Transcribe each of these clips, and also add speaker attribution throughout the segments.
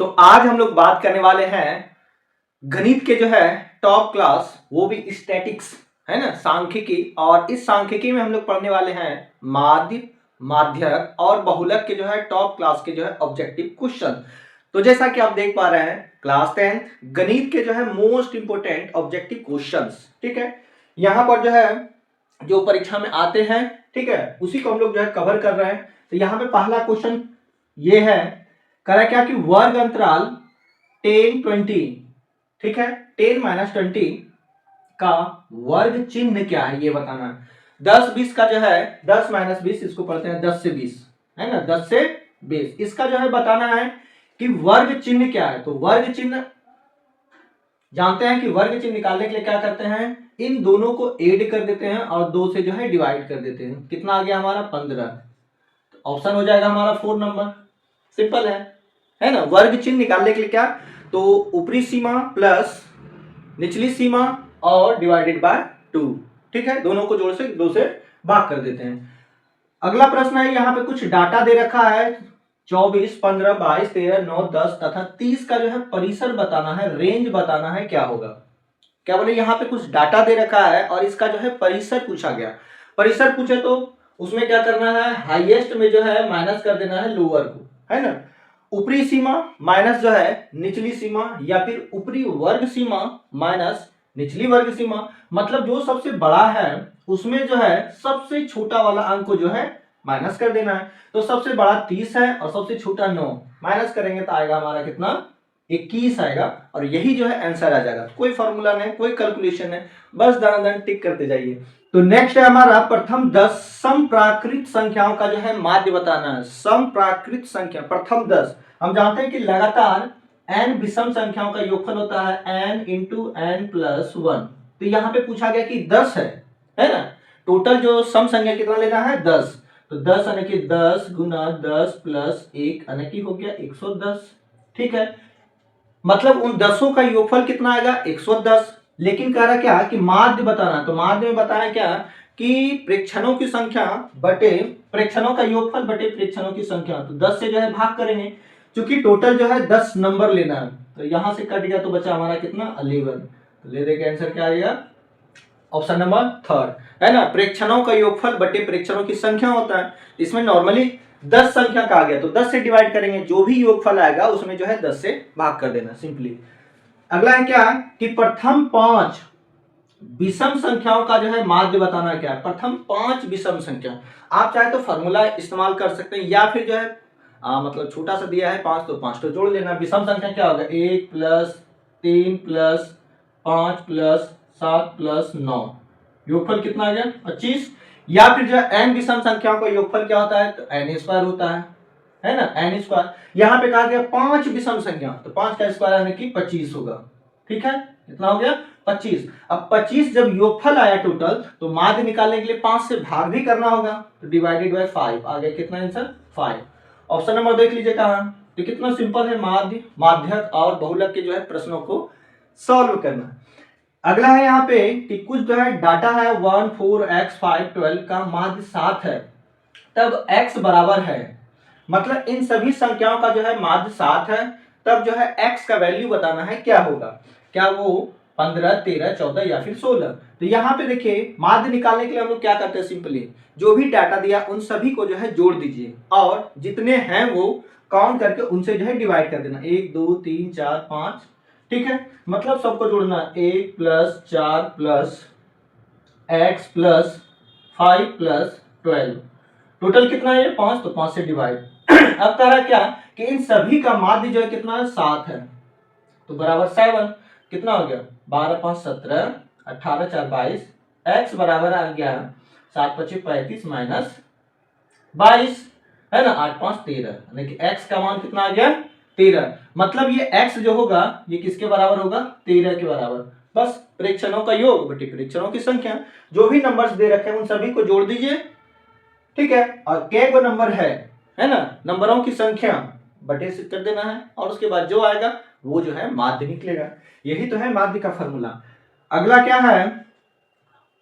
Speaker 1: तो आज हम लोग बात करने वाले हैं गणित के जो है टॉप क्लास, वो भी स्टैटिक्स, है ना, सांख्यिकी। और इस सांख्यिकी में हम लोग पढ़ने वाले हैं माध्य, माध्यक और बहुलक के जो है टॉप क्लास के जो है ऑब्जेक्टिव क्वेश्चन। तो जैसा कि आप देख पा रहे हैं, क्लास 10 गणित के जो है मोस्ट इंपोर्टेंट ऑब्जेक्टिव क्वेश्चंस, ठीक है, यहाँ पर जो है जो परीक्षा में आते हैं, ठीक है, उसी को हम लोग जो है कवर कर रहे हैं। तो यहाँ पे पहला क्वेश्चन ये है, करा क्या कि वर्ग अंतराल 10 20, ठीक है, 10 - 20 का वर्ग चिन्ह क्या है ये बताना है। 10 20 का जो है 10 - 20, इसको पढ़ते हैं 10 से 20, है ना, 10 से 20, इसका जो है बताना है कि वर्ग चिन्ह क्या है। तो वर्ग चिन्ह जानते हैं कि वर्ग चिन्ह निकालने के लिए क्या करते हैं, इन दोनों को ऐड कर देते हैं और 2 से जो है डिवाइड कर देते हैं। कितना आ गया हमारा 15। तो ऑप्शन हो जाएगा हमारा 4 नंबर। सिंपल है ना। वर्ग चिन्ह निकालने के लिए क्या, तो ऊपरी सीमा प्लस निचली सीमा और डिवाइडेड बाय 2, ठीक है, दोनों को जोड़ से 2 से भाग कर देते हैं। अगला प्रश्न है, यहाँ पे कुछ डाटा दे रखा है, 24 15 22 13 9 10 तथा 30 का जो है परिसर बताना है, रेंज बताना है, क्या होगा। क्या बोले, यहाँ पे कुछ डाटा दे रखा है और इसका जो है परिसर पूछा गया। परिसर पूछे तो उसमें क्या करना है, हाईएस्ट में जो है माइनस कर देना है लोअर को, है ना। ऊपरी सीमा माइनस जो है निचली सीमा, या फिर ऊपरी वर्ग सीमा माइनस निचली वर्ग सीमा, मतलब जो सबसे बड़ा है उसमें जो है सबसे छोटा वाला अंक को जो है माइनस कर देना है। तो सबसे बड़ा 30 है और सबसे छोटा 9, माइनस करेंगे तो आएगा हमारा कितना, 21 आएगा। और यही जो है आंसर आ जाएगा। कोई फॉर्मूला नहीं, कोई कैलकुलेशन नहीं, बस दाना टिक करते जाइए। तो नेक्स्ट है हमारा प्रथम 10 समप्राकृत संख्याओं का जो है माध्य बताना है। समप्राकृत संख्या प्रथम 10, हम जानते हैं कि लगातार n विषम संख्याओं का योगफल होता है n इंटू n प्लस 1। तो यहाँ पे पूछा गया कि 10 है ना, टोटल जो सम संख्या कितना लेना है 10। तो 10 यानी कि 10 गुना 10 प्लस 1 यानी कि हो गया 110, ठीक है। मतलब उन 10 का योगफल कितना आएगा 110। लेकिन कह रहा क्या कि माध्य बताना, तो माध्य में बताया क्या कि प्रेक्षणों की संख्या बटे प्रेक्षणों का योगफल बटे प्रेक्षणों की संख्या। तो 10 से जो है भाग करेंगे, क्योंकि टोटल जो है 10 नंबर लेना है। तो यहां से कट गया तो बचा हमारा कितना 11। तो ले देंगे आंसर क्या आएगा, ऑप्शन नंबर 3, है ना। प्रेक्षणों का योगफल बटे प्रेक्षणों की संख्या होता है। इसमें नॉर्मली 10 संख्या का आ गया तो 10 से डिवाइड करेंगे, जो भी योगफल आएगा उसमें जो है 10 से भाग कर देना सिंपली। अगला है क्या कि प्रथम 5 विषम संख्याओं का जो है माध्य बताना क्या है। प्रथम 5 विषम संख्या, आप चाहे तो फॉर्मूला इस्तेमाल कर सकते हैं, या फिर जो है मतलब छोटा सा दिया है 5 तो 5 तो जोड़ लेना। विषम संख्या क्या होगा, 1 प्लस 3 प्लस 5 प्लस 7 प्लस 9, योगफल कितना आ गया 25। या फिर जो है n विषम संख्याओं का योगफल क्या होता है, तो n स्क्वायर होता है ना, n स्क्वायर। यहाँ पे कहा गया 5 विषम संख्या, तो 5 का स्क्वायर यानी कि 25 होगा, ठीक है, कितना हो गया 25। अब 25 जब योगफल आया टोटल, तो माध्य निकालने के लिए 5 से भाग भी करना होगा, तो डिवाइडेड बाय 5 आ गया कितना आंसर 5। ऑप्शन नंबर देख लीजिए कहां, तो कितना सिंपल है, माध्य माध्यक और बहुलक के जो है प्रश्नों को सॉल्व करना। अगला है यहाँ पे कि कुछ जो है डाटा है 1 4 x 5 12 का माध्य 7 है, तब x बराबर है, मतलब इन सभी संख्याओं का जो है माध्य 7 है, तब जो है x का वैल्यू बताना है क्या होगा। क्या वो 15 13 14 या फिर 16। तो यहाँ पे देखिए माध्य निकालने के लिए हम लोग क्या करते हैं, सिंपली जो भी डाटा दिया उन सभी को जो है जोड़ दीजिए और जितने हैं वो काउंट करके उनसे जो है डिवाइड कर देना, 1 2 3 4 5, ठीक है। मतलब सबको जोड़ना, 1 plus 4 plus x plus 5 plus 12, total कितना है 5, तो 5 से डिवाइड। अब कह रहा क्या कि इन सभी का माध्य जो है कितना है 7 है, तो बराबर 7, कितना हो गया 12 5 17 18 4 22, x बराबर आ गया 7 25 35 माइनस 22, है ना, 8 5 13, यानी कि x का मान कितना आ गया 13। मतलब ये x जो होगा ये किसके बराबर होगा 13 के बराबर। बस प्रेक्षणों का योग बटे प्रेक्षणों की संख्या, जो भी नंबर्स दे रखे हैं उन सभी को जोड़ दीजिए, ठीक है। और k गो नंबर है ना, नंबरों की संख्या बटे से कर देना है और उसके बाद जो आएगा वो जो है माध्य निकलेगा। यही तो है माध्य का फॉर्मूला। अगला क्या है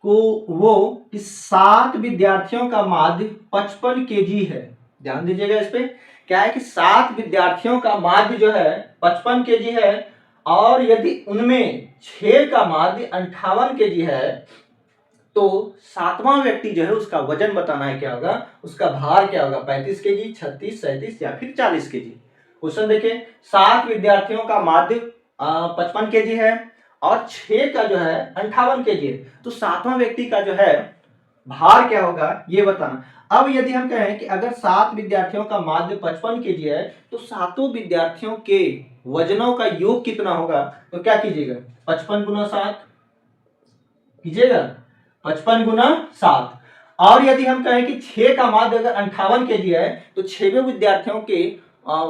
Speaker 1: को वो कि 7 विद्यार्थियों का माध्य 55 kg है, ध्यान दीजिएगा इस पे। क्या है कि 7 विद्यार्थियों का माध्य जो है 55 केजी है, और यदि उनमें 6 का माध्य 58 केजी है, तो 7वां व्यक्ति जो है उसका वजन बताना है क्या होगा, उसका भार क्या होगा, 35 केजी, 36, 37 या फिर 40 केजी। क्वेश्चन देखिए, 7 विद्यार्थियों का माध्य 55 केजी है और 6 का जो है 58 केजी है, तो 7वां व्यक्ति का जो है भार क्या होगा ये बताना। अब यदि हम कहें कि अगर 7 विद्यार्थियों का माध्य 55 केजी है, तो 7 विद्यार्थियों के वजनों का योग कितना होगा, तो क्या कीजिएगा, 55 गुना 7 कीजिएगा, 55 गुना 7। और यदि हम कहें कि 6 का माध्य अगर 58 केजी है, तो 6वें विद्यार्थियों के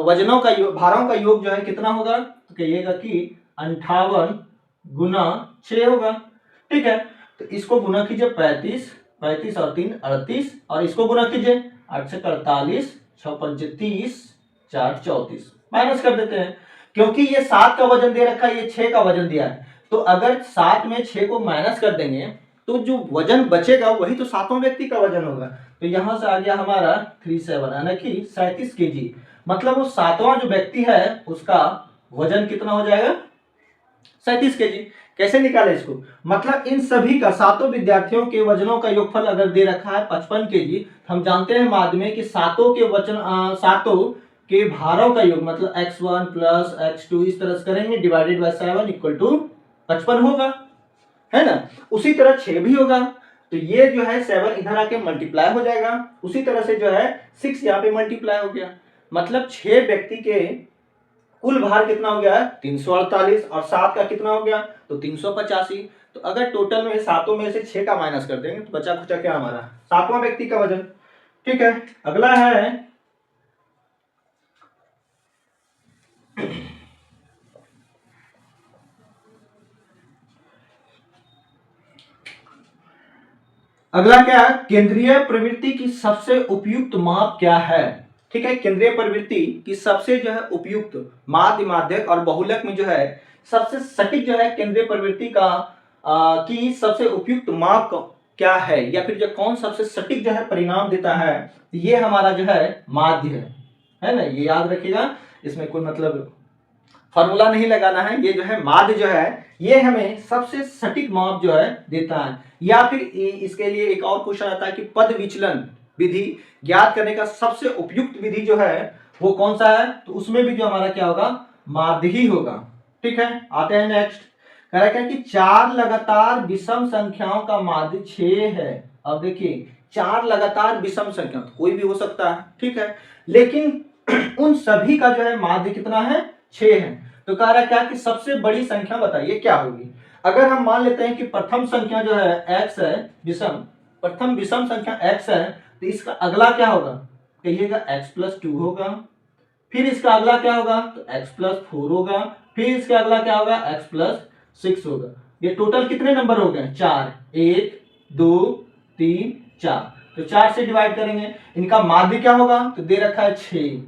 Speaker 1: वजनों का भारों का योग जो है कितना होगा, तो कहिएगा कि 58 गुना 6 होगा। ठीक है, तो इसको गुना कीजिए 35, 35 और 3 38, और इसको गुना कीजिए 8 से 48, 6 पंचे 30, 4 34, माइनस कर देते हैं, क्योंकि ये 7 का वजन दे रखा है, ये 6 का वजन दिया है, तो अगर 7 में 6 को माइनस कर देंगे तो जो वजन बचेगा वही तो 7वां व्यक्ति का वजन होगा। तो यहां से आ गया हमारा 37 यानी कि 37 केजी, मतलब वो 7वां जो व्यक्ति है उसका वजन कितना हो जाएगा, 37 केजी। कैसे निकाले इसको, मतलब इन सभी का 7 विद्यार्थियों के वजनों का योगफल अगर दे रखा है 55 केजी, हम जानते हैं माध्य में कि 7 के वजन 7 के भारों का योग मतलब x1 प्लस x2 इस तरह से करेंगे, डिवाइडेड बाय 7 इक्वल टू 55 होगा, है ना। उसी तरह 6 भी होगा, तो ये जो है 7 इधर आके मल्टीप्लाई हो जाएगा, उसी तरह से जो है 6 यहाँ पे मल्टीप्लाई हो गया, मतलब 6 व्यक्ति के कुल भार कितना हो गया, 348, और 7 का कितना हो गया, तो 385। तो अगर टोटल में 7 में से 6 का माइनस कर देंगे तो बचा खुचा क्या हमारा 7वां व्यक्ति का वजन। ठीक है, अगला है अगला क्या है, केंद्रीय प्रवृत्ति की सबसे उपयुक्त माप क्या है। ठीक है, केंद्रीय प्रवृत्ति की सबसे जो है उपयुक्त माध्य, माध्यक और बहुलक में जो है सबसे सटीक जो है केंद्रीय प्रवृत्ति का की सबसे उपयुक्त माप क्या है, या फिर जो कौन सबसे सटीक जो है परिणाम देता है, ये हमारा जो है माध्य है ना, ये याद रखिएगा, इसमें कोई मतलब फॉर्मूला नहीं लगाना है, ये जो है माध्य जो है ये हमें सबसे सटीक माप जो है देता है। या फिर इसके लिए एक और क्वेश्चन आता है कि पद विचलन विधि ज्ञात करने का सबसे उपयुक्त विधि जो है वो कौन सा है, तो उसमें भी जो हमारा क्या होगा, माध्य ही होगा। ठीक है, आते हैं नेक्स्ट, कह रहा है कि 4 लगातार विषम संख्याओं का माध्य 6 है। अब देखिए 4 लगातार विषम संख्या तो कोई भी हो सकता है, ठीक है, लेकिन उन सभी का जो है माध्य कितना है, 6 है। तो कह रहा है क्या कि सबसे बड़ी संख्या बताइए क्या होगी। अगर हम मान लेते हैं कि प्रथम संख्या जो है x है, विषम प्रथम विषम संख्या x है, तो इसका अगला क्या होगा, कहिएगा x+2 होगा, फिर इसका अगला क्या होगा, तो x+4 होगा, फिर इसका अगला क्या होगा, x+6 होगा। ये टोटल कितने नंबर हो गए, 4, 1 2 3 4, तो 4 से डिवाइड करेंगे, इनका माध्य क्या होगा, तो दे रखा है 6।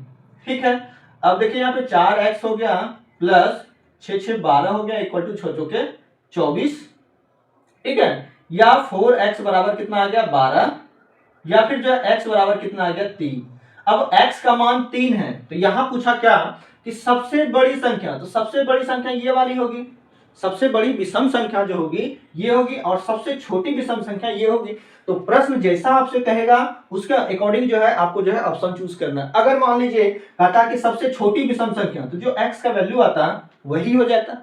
Speaker 1: ठीक है, अब देखिए यहाँ पे 4x हो गया प्लस 6 6 12 हो गया इक्वल टू 6 चौके 24। ठीक है, या 4x बराबर कितना आ गया 12, या फिर जो है x बराबर कितना आ गया 3। अब x का मान 3 है, तो यहां पूछा क्या कि सबसे बड़ी संख्या, तो सबसे बड़ी संख्या ये वाली होगी, सबसे बड़ी विषम संख्या जो होगी ये होगी, और सबसे छोटी विषम संख्या ये होगी। तो प्रश्न जैसा आपसे कहेगा उसके अकॉर्डिंग जो है आपको जो है ऑप्शन चूज करना है। अगर मान लीजिए कहता कि सबसे छोटी विषम संख्या, तो जो x का वैल्यू आता वही हो जाता,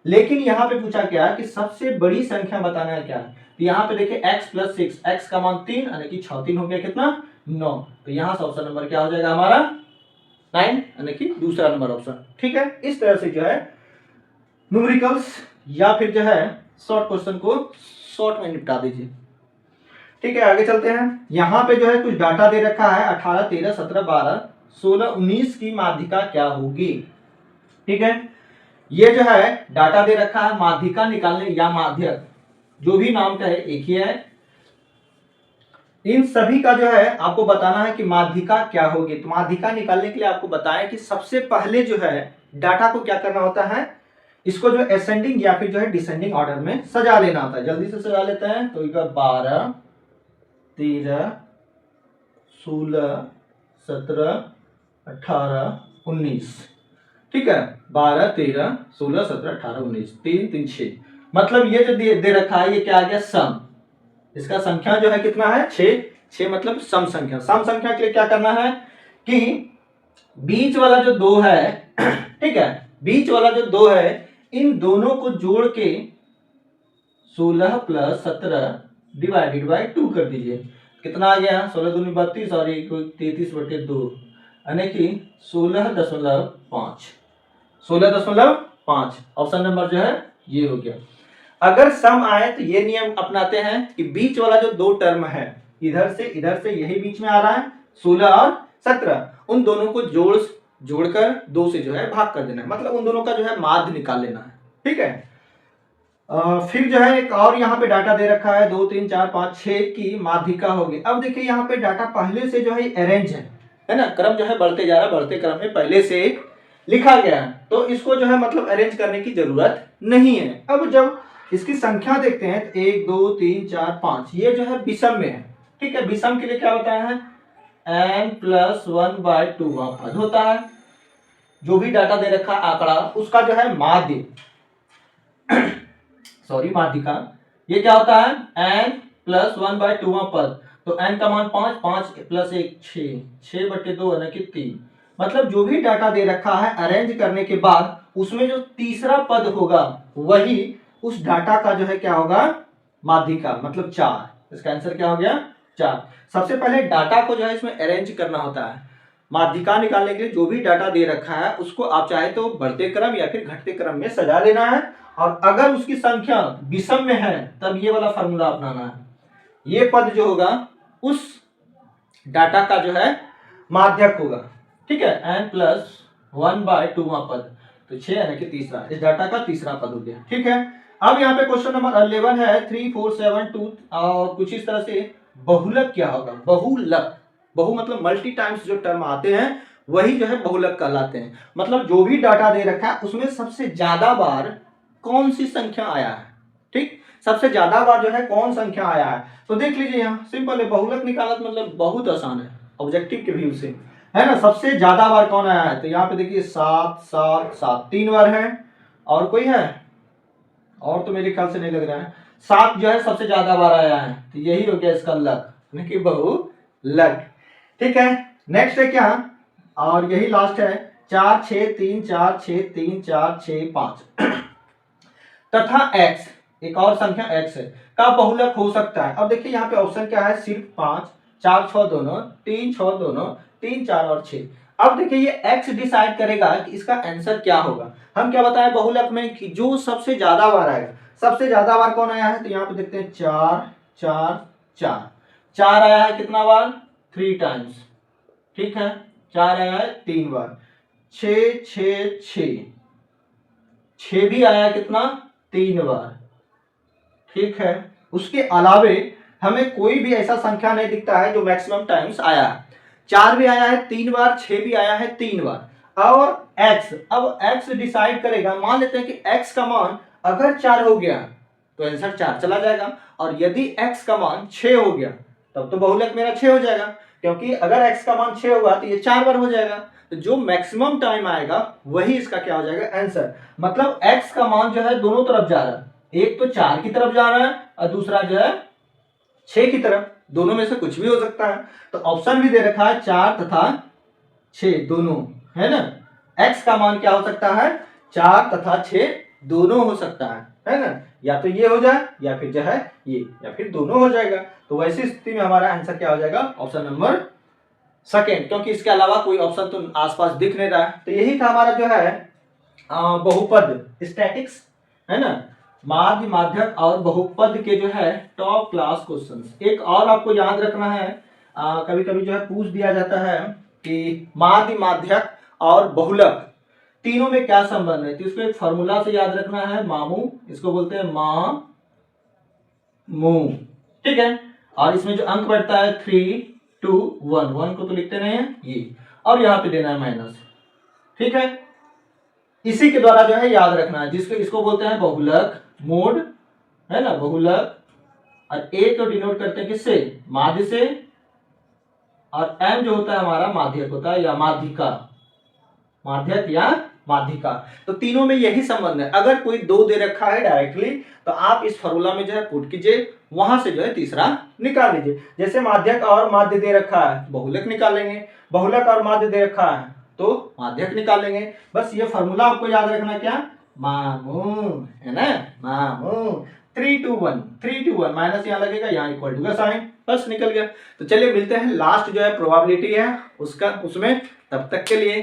Speaker 1: लेकिन यहाँ पे पूछा क्या कि सबसे बड़ी संख्या बताना है क्या है, तो यहाँ पे देखिए x+6, x का मान 3 यानी कि 6 3 हो गया कितना 9, तो यहाँ से ऑप्शन नंबर क्या हो जाएगा हमारा 9 यानी कि दूसरा नंबर ऑप्शन। ठीक है, इस तरह से जो है न्यूमेरिकल्स या फिर जो है शॉर्ट क्वेश्चन को शॉर्ट में निपटा दीजिए। ठीक है, आगे चलते हैं। यहाँ पे जो है कुछ डाटा दे रखा है 18 13 17 12 16 19 की माध्यिका क्या होगी। ठीक है, ये जो है डाटा दे रखा है, माध्यिका निकालने या माध्यक जो भी नाम का है एक ही है, इन सभी का जो है आपको बताना है कि माध्यिका क्या होगी। तो माध्यिका निकालने के लिए आपको बताएं कि सबसे पहले जो है डाटा को क्या करना होता है, इसको जो असेंडिंग या फिर जो है डिसेंडिंग ऑर्डर में सजा लेना होता है। जल्दी से सजा लेते हैं, तो 12 13 16 17 18 19, ठीक है, 12 13 16 17 18 19, 3 3 6, मतलब ये जो दे रखा है ये क्या आ गया, सम। इसका संख्या जो है कितना है, 6। 6 मतलब सम संख्या। सम संख्या के लिए क्या करना है कि बीच वाला जो 2 है ठीक है, बीच वाला जो 2 है इन दोनों को जोड़ के 16 + 17 डिवाइडेड बाय 2 कर दीजिए। कितना आ गया, 16 दूनी 32 और 33/2, यानी कि 16.5। 16.5 ऑप्शन नंबर जो है ये हो गया। अगर सम आए तो ये नियम अपनाते हैं कि बीच वाला जो 2 टर्म है इधर से यही बीच में आ रहा है 16 और 17, उन दोनों को जोड़कर 2 से जो है भाग कर देना है, मतलब उन दोनों का जो है माध्य निकाल लेना है, ठीक है। फिर जो है एक और यहाँ पे डाटा दे रखा है 2 3 4 5 6 की माध्यिका होगी। अब देखिए यहाँ पे डाटा पहले से जो है अरेंज है ना, क्रम जो है बढ़ते जा रहा है, बढ़ते क्रम में पहले से लिखा गया है, तो इसको जो है मतलब अरेंज करने की जरूरत नहीं है। अब जब इसकी संख्या देखते हैं तो 1 2 3 4 5 ये जो है विषम में है, ठीक है। विषम के लिए क्या बताया है, n+1/2 वहां पद होता है। जो भी डाटा दे रखा है आंकड़ा उसका जो है माध्य सॉरी माध्यिका, ये क्या होता है, n+1/2 पद, तो n का मान 5, 5 + 1 6, 6/2 यानी कि 3। मतलब जो भी डाटा दे रखा है अरेंज करने के बाद उसमें जो तीसरा पद होगा वही उस डाटा का जो है क्या होगा, माध्यिका, मतलब 4। इसका आंसर क्या हो गया, 4। सबसे पहले डाटा को जो है इसमें अरेंज करना होता है। माध्यिका निकालने के लिए जो भी डाटा दे रखा है उसको आप चाहे तो बढ़ते क्रम या फिर घटते क्रम में सजा लेना है, और अगर उसकी संख्या विषम में है तब ये वाला फार्मूला अपनाना है। ये पद जो होगा उस डाटा का जो है माध्यक होगा, ठीक है, n+1/2 पद, तो 6 यानी कि तीसरा, इस डाटा का तीसरा पद हो गया, ठीक है। अब यहाँ पे क्वेश्चन नंबर 11 है 3 4 7 2 और कुछ इस तरह से बहुलक क्या होगा, बहुलक, बहु मतलब मल्टी टाइम्स जो टर्म आते हैं वही जो है बहुलक कहलाते हैं। मतलब जो भी डाटा दे रखा है उसमें सबसे ज्यादा बार कौन सी संख्या आया है, ठीक, सबसे ज्यादा बार जो है कौन संख्या आया है। तो देख लीजिए यहाँ सिंपल है, बहुलक निकालना मतलब बहुत आसान है ऑब्जेक्टिव के व्यू से, है ना। सबसे ज्यादा बार कौन आया है, तो यहाँ पे देखिए 7 7 7 3 बार है, और कोई है, और तो मेरे ख्याल से नहीं लग रहा है। 7 जो है सबसे ज्यादा बार आया है, तो यही हो गया इसका लक, यानी कि बहुलक, ठीक है। नेक्स्ट है क्या, और यही लास्ट है 4 6 3 4 6 3 4 6 5 तथा x, एक और संख्या x है, का बहुलक हो सकता है। अब देखिए यहाँ पे ऑप्शन क्या है, सिर्फ 5 4 6 दोनों, 3 6 दोनों, 3 4 और 6। अब देखिए ये x डिसाइड करेगा कि इसका आंसर क्या होगा। हम क्या बताएं बहुलक में कि जो सबसे ज्यादा बार आएगा, सबसे ज्यादा बार कौन आया है, तो यहाँ पे देखते हैं 4 4 4 4 आया है कितना बार, 3 टाइम्स, ठीक है। 4 आया है 3 बार, 6 6 6 6 भी आया है कितना, 3 बार, ठीक है। उसके अलावे हमें कोई भी ऐसा संख्या नहीं दिखता है जो मैक्सिमम टाइम्स आया है। 4 भी आया है 3 बार, 6 भी आया है 3 बार, और x, अब x डिसाइड करेगा। मान लेते हैं कि x का मान अगर 4 हो गया तो आंसर 4 चला जाएगा, और यदि x का मान 6 हो गया तब तो बहुलक मेरा 6 हो जाएगा, क्योंकि अगर x का मान 6 होगा तो ये 4 बार हो जाएगा, तो जो मैक्सिमम टाइम आएगा वही इसका क्या हो जाएगा, आंसर। मतलब x का मान जो है दोनों तरफ जा रहा है, एक तो 4 की तरफ जा रहा है और दूसरा जो है 6 की तरफ, दोनों में से कुछ भी हो सकता है। तो ऑप्शन भी दे रखा है 4 तथा 6 दोनों, है ना। x का मान क्या हो सकता है, 4 तथा 6 दोनों हो सकता है ना। या तो ये हो जाए या फिर जो है ये, या फिर दोनों हो जाएगा। तो वैसी स्थिति में हमारा आंसर क्या हो जाएगा, ऑप्शन नंबर सेकेंड, क्योंकि इसके अलावा कोई ऑप्शन तो आसपास दिख नहीं रहा है। तो यही था हमारा जो है बहुपद स्टैटिक्स, है ना, माध्य माध्यक और बहुपद के जो है टॉप क्लास क्वेश्चंस। एक और आपको याद रखना है, कभी कभी जो है पूछ दिया जाता है कि माध्य माध्यक और बहुलक तीनों में क्या संबंध है, तो इसको एक फॉर्मूला से याद रखना है, मामू, इसको बोलते हैं मामू, ठीक है। और इसमें जो अंक बैठता है 3 2 1, 1 को तो लिखते नहीं है ये, और यहाँ पे देना है माइनस, ठीक है। इसी के द्वारा जो है याद रखना है, जिसको इसको बोलते हैं बहुलक मोड, है ना, बहुलक। और ए को डिनोट करते हैं किससे, माध्य से, और m जो होता है हमारा माध्यक होता है या माध्यिका, माध्यक या माध्यिका। तो तीनों में यही संबंध है। अगर कोई दो दे रखा है डायरेक्टली तो आप इस फॉर्मूला में जो है पुट कीजिए, वहां से जो है तीसरा निकाल लीजिए। जैसे माध्यक और माध्य दे रखा है, बहुलक निकालेंगे, बहुलक और माध्य दे रखा है तो माध्यक निकालेंगे। बस ये फॉर्मूला आपको याद रखना, क्या, मामू, है ना, मामू 3 to 1 माइनस यहाँ लगेगा, यहाँ इक्वल टू का साइन, बस निकल गया। तो चलिए मिलते हैं, लास्ट जो है प्रोबेबिलिटी है उसका, उसमें तब तक के लिए